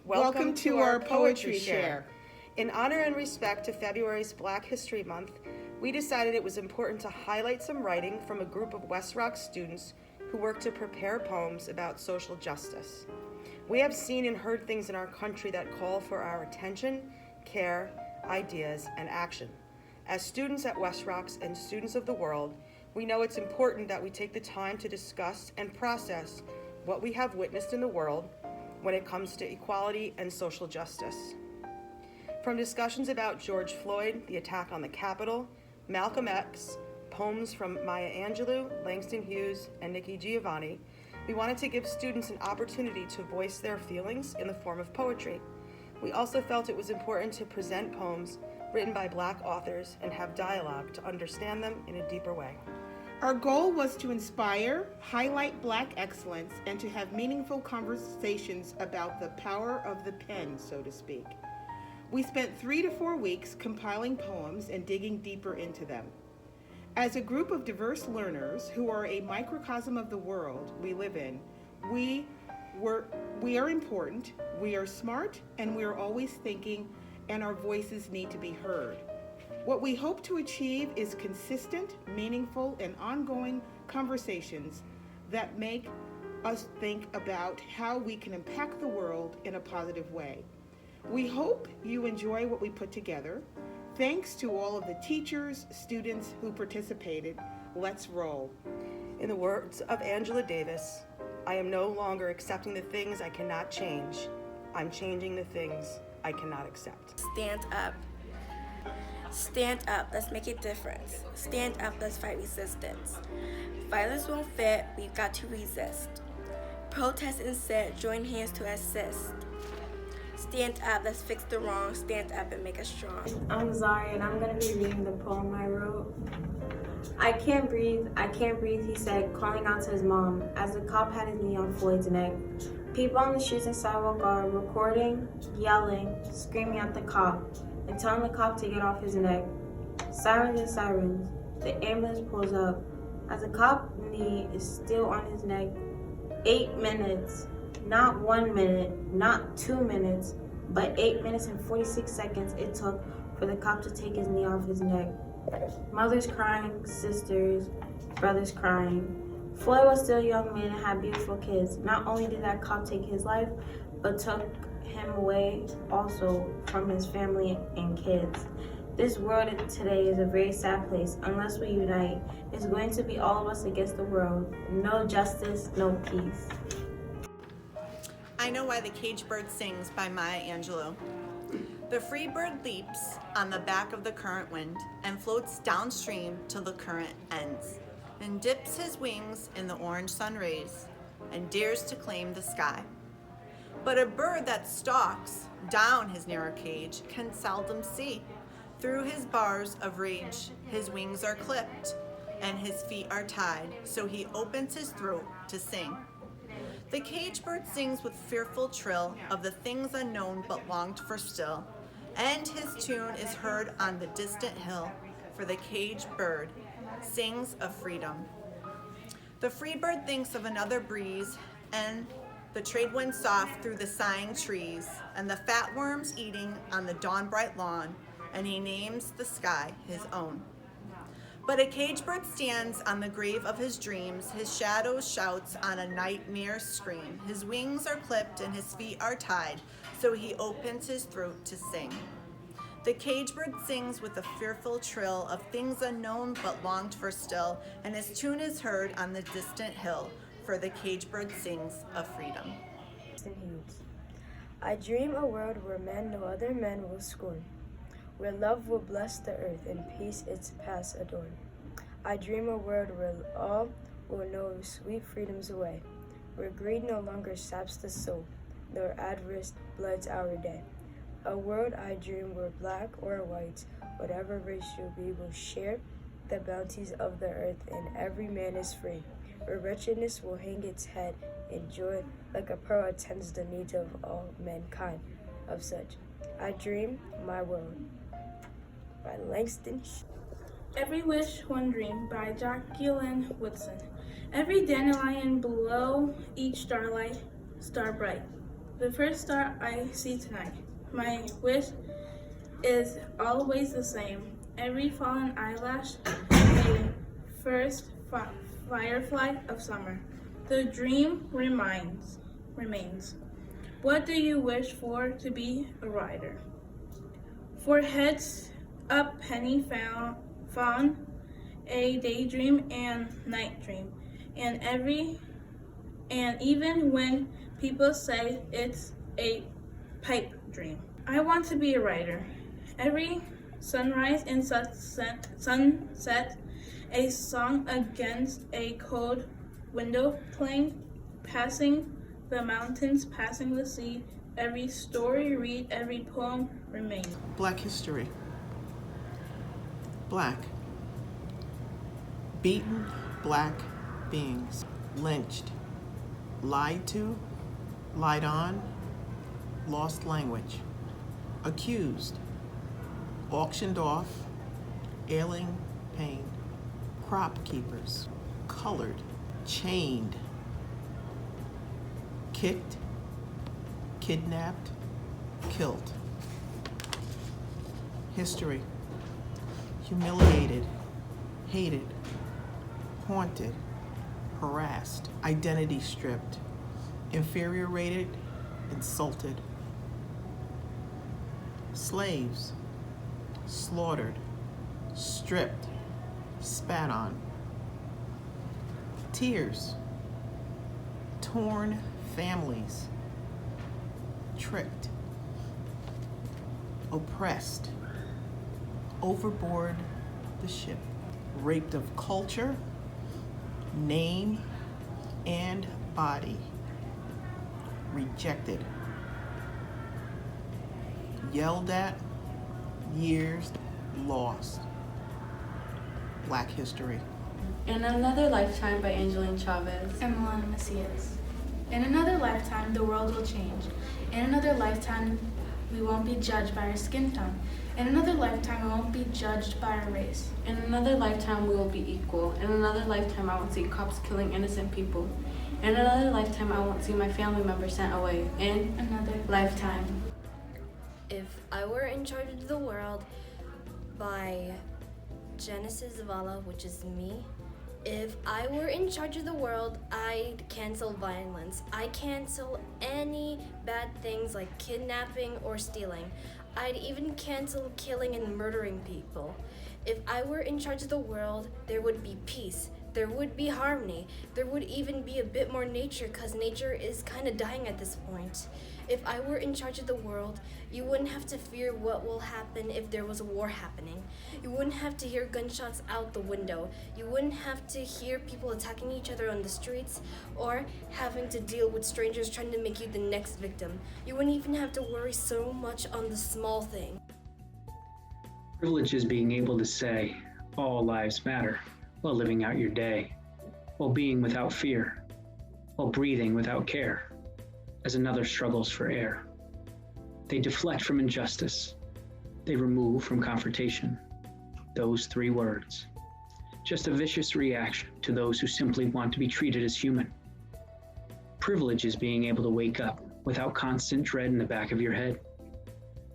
Welcome to our Poetry Share. In honor and respect to February's Black History Month, we decided it was important to highlight some writing from a group of West Rock students who work to prepare poems about social justice. We have seen and heard things in our country that call for our attention, care, ideas, and action. As students at West Rocks and students of the world, we know it's important that we take the time to discuss and process what we have witnessed in the world when it comes to equality and social justice. From discussions about George Floyd, the attack on the Capitol, Malcolm X, poems from Maya Angelou, Langston Hughes, and Nikki Giovanni, we wanted to give students an opportunity to voice their feelings in the form of poetry. We also felt it was important to present poems written by Black authors and have dialogue to understand them in a deeper way. Our goal was to inspire, highlight Black excellence, and to have meaningful conversations about the power of the pen, so to speak. We spent 3 to 4 weeks compiling poems and digging deeper into them. As a group of diverse learners who are a microcosm of the world we live in, we are important, we are smart, and we are always thinking, and our voices need to be heard. What we hope to achieve is consistent, meaningful, and ongoing conversations that make us think about how we can impact the world in a positive way. We hope you enjoy what we put together. Thanks to all of the teachers, students who participated. Let's roll. In the words of Angela Davis, I am no longer accepting the things I cannot change. I'm changing the things I cannot accept. Stand up. Stand up, let's make a difference. Stand up, let's fight resistance. Violence won't fit, we've got to resist. Protest instead, join hands to assist. Stand up, let's fix the wrong. Stand up and make us strong. I'm Zari and I'm going to be reading the poem I wrote. I can't breathe, he said, calling out to his mom as the cop had his knee on Floyd's neck. People on the streets and sidewalk are recording, yelling, screaming at the cop, and telling the cop to get off his neck. Sirens and sirens. The ambulance pulls up. As the cop's knee is still on his neck, 8 minutes, not 1 minute, not 2 minutes, but 8 minutes and 46 seconds it took for the cop to take his knee off his neck. Mothers crying, sisters, brothers crying. Floyd was still a young man and had beautiful kids. Not only did that cop take his life, but took him away also from his family and kids. This world today is a very sad place. Unless we unite, it's going to be all of us against the world. No justice, no peace. I Know Why the Caged Bird Sings by Maya Angelou. The free bird leaps on the back of the current wind and floats downstream till the current ends, and dips his wings in the orange sun rays and dares to claim the sky. But a bird that stalks down his narrow cage can seldom see. Through his bars of rage, his wings are clipped and his feet are tied, so he opens his throat to sing. The caged bird sings with fearful trill of the things unknown but longed for still, and his tune is heard on the distant hill, for the caged bird sings of freedom. The free bird thinks of another breeze, and the trade wind soft through the sighing trees, and the fat worms eating on the dawn-bright lawn, and he names the sky his own. But a caged bird stands on the grave of his dreams, his shadow shouts on a nightmare scream. His wings are clipped and his feet are tied, so he opens his throat to sing. The caged bird sings with a fearful trill of things unknown but longed for still, and his tune is heard on the distant hill, for the caged bird sings of freedom. I dream a world where men no other men will scorn, where love will bless the earth and peace its paths adorn. I dream a world where all will know sweet freedom's way, where greed no longer saps the soul, nor avarice bloods our day. A world I dream where black or white, whatever race you'll be, will share the bounties of the earth and every man is free, where wretchedness will hang its head in joy like a pearl attends the needs of all mankind. Of such, I dream my world. By Langston. Every Wish, One Dream by Jacqueline Woodson. Every dandelion below each starlight, star bright. the first star I see tonight. My wish is always the same. Every fallen eyelash, a first firefly of summer. The dream remains. What do you wish for to be a writer? For heads up, penny fawn, a daydream and night dream, and even when people say it's a pipe dream. I want to be a writer. Every sunrise and sunset, a song against a cold window playing, passing the mountains, passing the sea. Every story read, every poem remain. Black history. Black. Beaten black beings. Lynched. Lied to. Lied on. Lost language. Accused. Auctioned off. Ailing pain. Crop keepers. Colored. Chained. Kicked. Kidnapped. Killed. History. Humiliated. Hated. Haunted. Harassed. Identity stripped. Infuriated. Insulted. Slaves. Slaughtered. Stripped. Spat on. Tears. Torn families. Tricked. Oppressed. Overboard the ship. Raped of culture, name, and body. Rejected. Yelled at, years lost. Black history. In Another Lifetime by Angeline Chavez. And Milana Macias. In another lifetime, the world will change. In another lifetime, we won't be judged by our skin tone. In another lifetime, we won't be judged by our race. In another lifetime, we will be equal. In another lifetime, I won't see cops killing innocent people. In another lifetime, I won't see my family members sent away. In Another lifetime. If I Were in Charge of the World by Genesis Zavala, which is me. If I were in charge of the world, I'd cancel violence. I cancel any bad things like kidnapping or stealing. I'd even cancel killing and murdering people. If I were in charge of the world, there would be peace. There would be harmony. There would even be a bit more nature, because nature is kind of dying at this point. If I were in charge of the world, you wouldn't have to fear what will happen if there was a war happening. You wouldn't have to hear gunshots out the window. You wouldn't have to hear people attacking each other on the streets or having to deal with strangers trying to make you the next victim. You wouldn't even have to worry so much on the small thing. Privilege is being able to say, all lives matter, while living out your day, while being without fear, while breathing without care, as another struggles for air. They deflect from injustice. They remove from confrontation. Those 3 words. Just a vicious reaction to those who simply want to be treated as human. Privilege is being able to wake up without constant dread in the back of your head.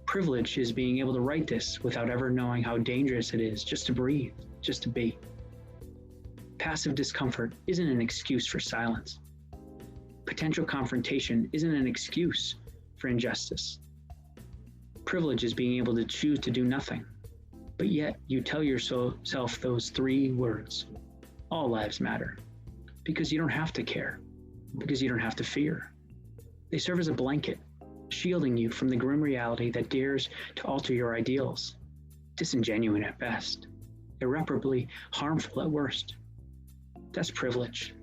Privilege is being able to write this without ever knowing how dangerous it is just to breathe, just to be. Passive discomfort isn't an excuse for silence. Potential confrontation isn't an excuse for injustice. Privilege is being able to choose to do nothing, but yet you tell yourself those 3 words. All lives matter, because you don't have to care, because you don't have to fear. They serve as a blanket, shielding you from the grim reality that dares to alter your ideals. Disingenuous at best, irreparably harmful at worst. That's privilege.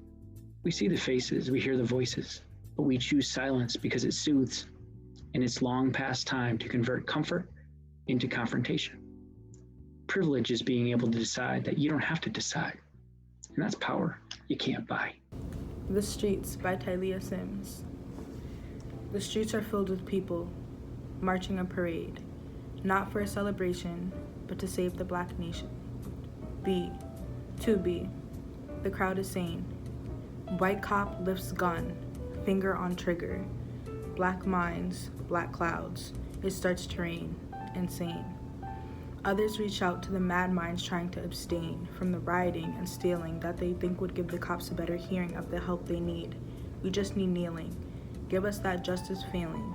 We see the faces, we hear the voices, but we choose silence because it soothes, and it's long past time to convert comfort into confrontation. Privilege is being able to decide that you don't have to decide, and that's power you can't buy. The Streets by Tylea Sims. The streets are filled with people, marching a parade, not for a celebration, but to save the Black nation. To be. The crowd is sane. White cop lifts gun, finger on trigger. black minds, black clouds. It starts to rain. Insane. Others reach out to the mad minds trying to abstain from the rioting and stealing that they think would give the cops a better hearing of the help they need. We just need kneeling. Give us that justice feeling.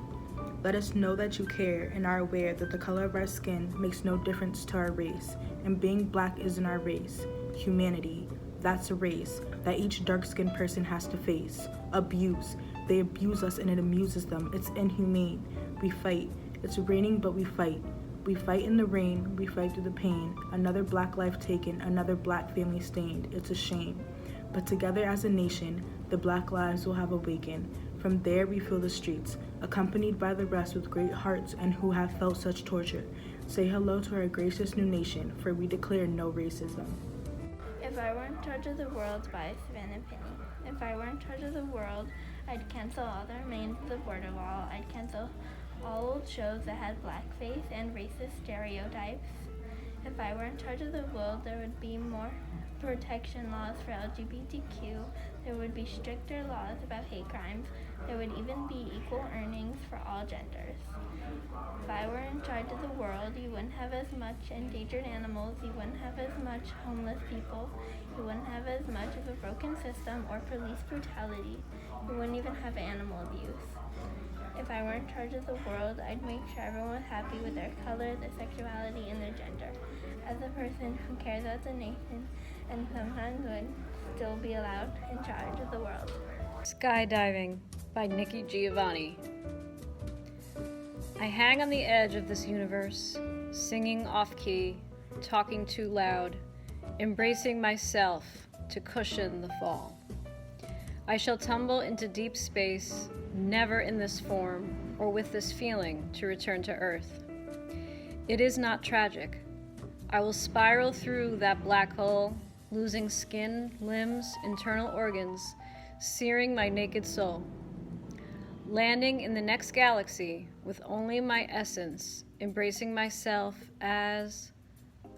Let us know that you care and are aware that the color of our skin makes no difference to our race, and being black isn't our race. Humanity, that's a race that each dark-skinned person has to face. Abuse. They abuse us and it amuses them. It's inhumane. We fight. It's raining, but we fight. We fight in the rain, we fight through the pain. Another black life taken, another black family stained. It's a shame. But together as a nation, the black lives will have awakened. From there we fill the streets, accompanied by the rest with great hearts and who have felt such torture. Say hello to our gracious new nation, for we declare no racism. If I were in charge of the world by Savannah Penny. If I were in charge of the world, I'd cancel all the remains of the border wall. I'd cancel all old shows that had blackface and racist stereotypes. If I were in charge of the world, there would be more protection laws for LGBTQ. There would be stricter laws about hate crimes. There would even be equal earnings for all genders. If I were in charge of the world, you wouldn't have as much endangered animals. You wouldn't have as much homeless people. You wouldn't have as much of a broken system or police brutality. You wouldn't even have animal abuse. If I were in charge of the world, I'd make sure everyone was happy with their color, their sexuality, and their gender. As a person who cares about the nation and sometimes would still be allowed in charge of the world. Skydiving by Nikki Giovanni. I hang on the edge of this universe, singing off-key, talking too loud, embracing myself to cushion the fall. I shall tumble into deep space, never in this form or with this feeling to return to Earth. It is not tragic. I will spiral through that black hole, losing skin, limbs, internal organs, searing my naked soul. Landing in the next galaxy with only my essence, embracing myself as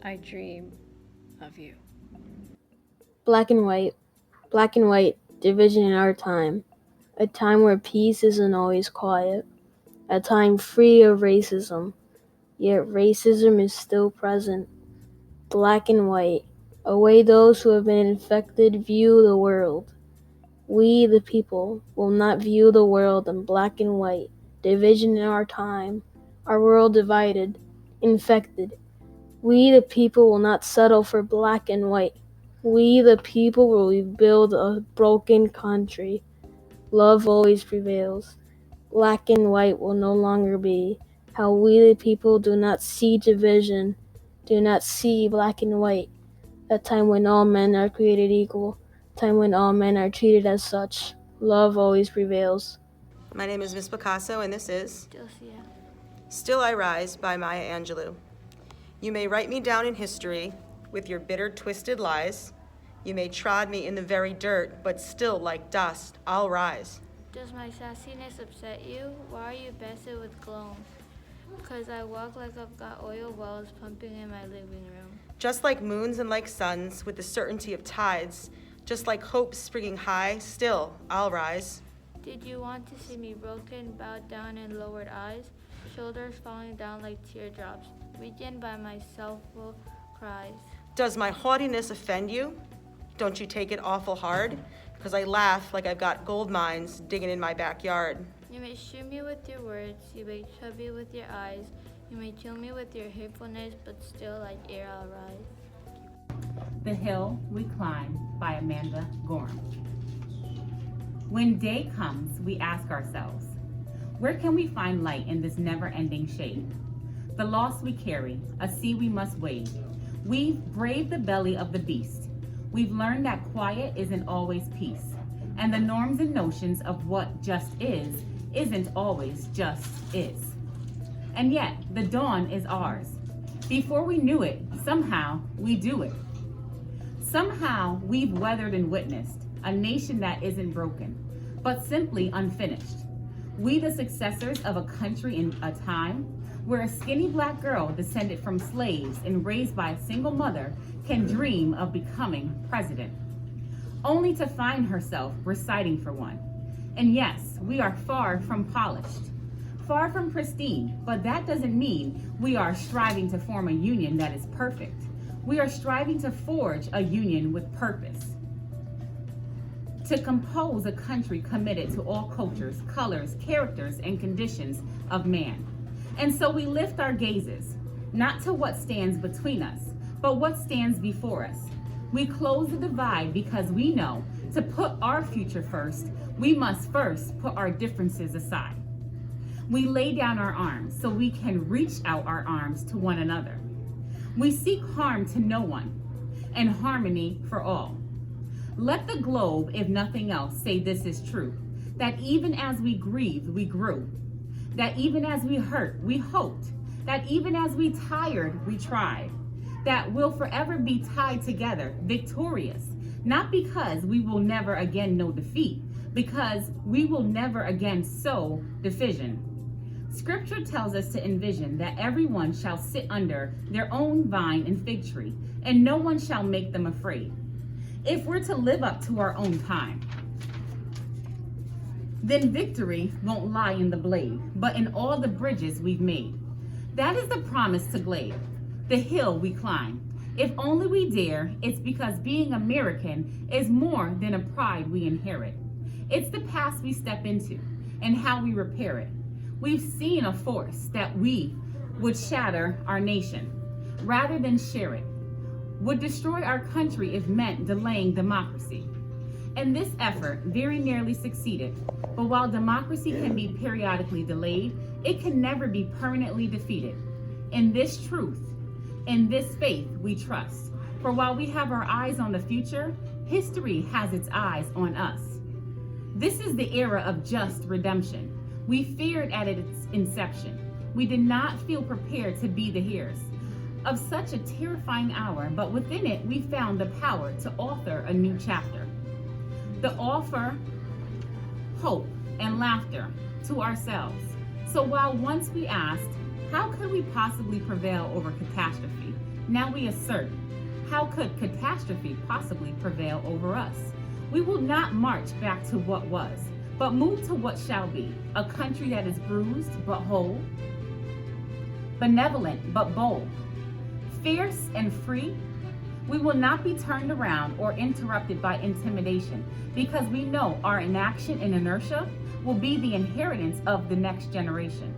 I dream of you. Black and white, division in our time. A time where peace isn't always quiet. A time free of racism, yet racism is still present. Black and white, a way those who have been infected view the world. We, the people, will not view the world in black and white. Division in our time. Our world divided, infected. We, the people, will not settle for black and white. We, the people, will rebuild a broken country. Love always prevails. Black and white will no longer be. How we, the people, do not see division, do not see black and white. A time when all men are created equal. Time when all men are treated as such. Love always prevails. My name is Miss Picasso, and this is Josiah. Still I Rise by Maya Angelou. You may write me down in history with your bitter, twisted lies. You may trod me in the very dirt, but still, like dust, I'll rise. Does my sassiness upset you? Why are you bested with gloom? 'Cause I walk like I've got oil wells pumping in my living room. Just like moons and like suns, with the certainty of tides, just like hope springing high, still, I'll rise. Did you want to see me broken, bowed down and lowered eyes, shoulders falling down like teardrops, weakened by my self-will cries? Does my haughtiness offend you? Don't you take it awful hard? 'Cause I laugh like I've got gold mines digging in my backyard. You may shoot me with your words, you may chub me with your eyes, you may kill me with your hatefulness, but still like air I'll rise. The Hill We Climb by Amanda Gorham. When day comes, we ask ourselves, where can we find light in this never-ending shade? The loss we carry, a sea we must wade. We've braved the belly of the beast. We've learned that quiet isn't always peace, and the norms and notions of what just isn't always just is. And yet, the dawn is ours. Before we knew it, somehow we do it. Somehow we've weathered and witnessed a nation that isn't broken, but simply unfinished. We, the successors of a country in a time where a skinny black girl descended from slaves and raised by a single mother can dream of becoming president, only to find herself reciting for one. And yes, we are far from polished, far from pristine, but that doesn't mean we are striving to form a union that is perfect. We are striving to forge a union with purpose, to compose a country committed to all cultures, colors, characters, and conditions of man. And so we lift our gazes, not to what stands between us, but what stands before us. We close the divide because we know to put our future first, we must first put our differences aside. We lay down our arms so we can reach out our arms to one another. We seek harm to no one and harmony for all. Let the globe, if nothing else, say this is true, that even as we grieved, we grew, that even as we hurt, we hoped, that even as we tired, we tried, that we'll forever be tied together, victorious, not because we will never again know defeat, because we will never again sow division. Scripture tells us to envision that everyone shall sit under their own vine and fig tree, and no one shall make them afraid. If we're to live up to our own time, then victory won't lie in the blade, but in all the bridges we've made. That is the promise to Glade, the hill we climb. If only we dare, it's because being American is more than a pride we inherit. It's the past we step into and how we repair it. We've seen a force that we would shatter our nation rather than share it, would destroy our country if meant delaying democracy. And this effort very nearly succeeded. But while democracy can be periodically delayed, it can never be permanently defeated. In this truth, in this faith we trust. For while we have our eyes on the future, history has its eyes on us. This is the era of just redemption. We feared at its inception. We did not feel prepared to be the heirs of such a terrifying hour, but within it we found the power to author a new chapter. To offer hope and laughter to ourselves. So while once we asked, how could we possibly prevail over catastrophe? Now we assert, how could catastrophe possibly prevail over us? We will not march back to what was, but move to what shall be, a country that is bruised but whole, benevolent but bold, fierce and free. We will not be turned around or interrupted by intimidation, because we know our inaction and inertia will be the inheritance of the next generation.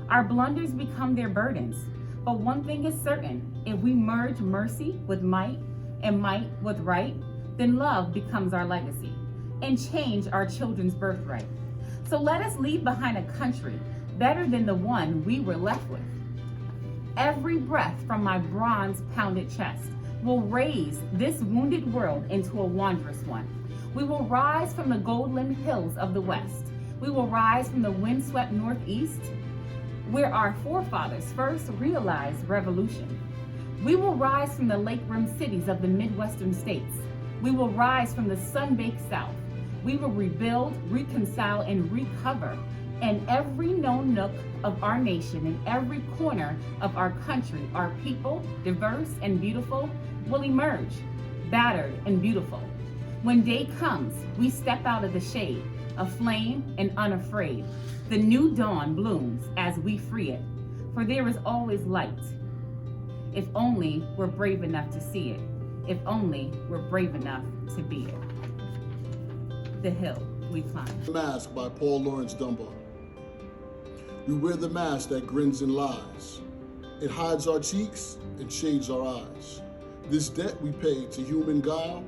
Our blunders become their burdens, but one thing is certain, if we merge mercy with might and might with right, then love becomes our legacy and change our children's birthright. So let us leave behind a country better than the one we were left with. Every breath from my bronze-pounded chest will raise this wounded world into a wondrous one. We will rise from the gold-limbed hills of the West. We will rise from the windswept Northeast, where our forefathers first realized revolution. We will rise from the lake-rimmed cities of the Midwestern states. We will rise from the sun-baked South. We will rebuild, reconcile, and recover. In every known nook of our nation, in every corner of our country, our people, diverse and beautiful, will emerge, battered and beautiful. When day comes, we step out of the shade, aflame and unafraid. The new dawn blooms as we free it, for there is always light. If only we're brave enough to see it, if only we're brave enough to be it. The hill we climb. Mask by Paul Laurence Dunbar. We wear the mask that grins and lies. It hides our cheeks and shades our eyes. This debt we pay to human guile,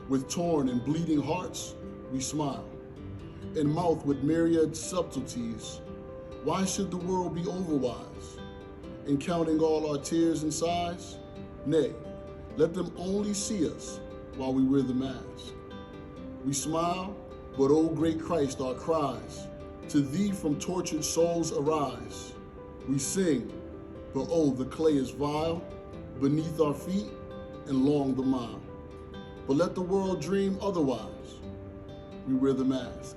with torn and bleeding hearts, we smile. In mouth with myriad subtleties, why should the world be overwise? In counting all our tears and sighs? Nay, let them only see us while we wear the mask. We smile, but O great Christ, our cries to thee from tortured souls arise. We sing, but oh, the clay is vile beneath our feet and long the mile. But let the world dream otherwise. We wear the mask.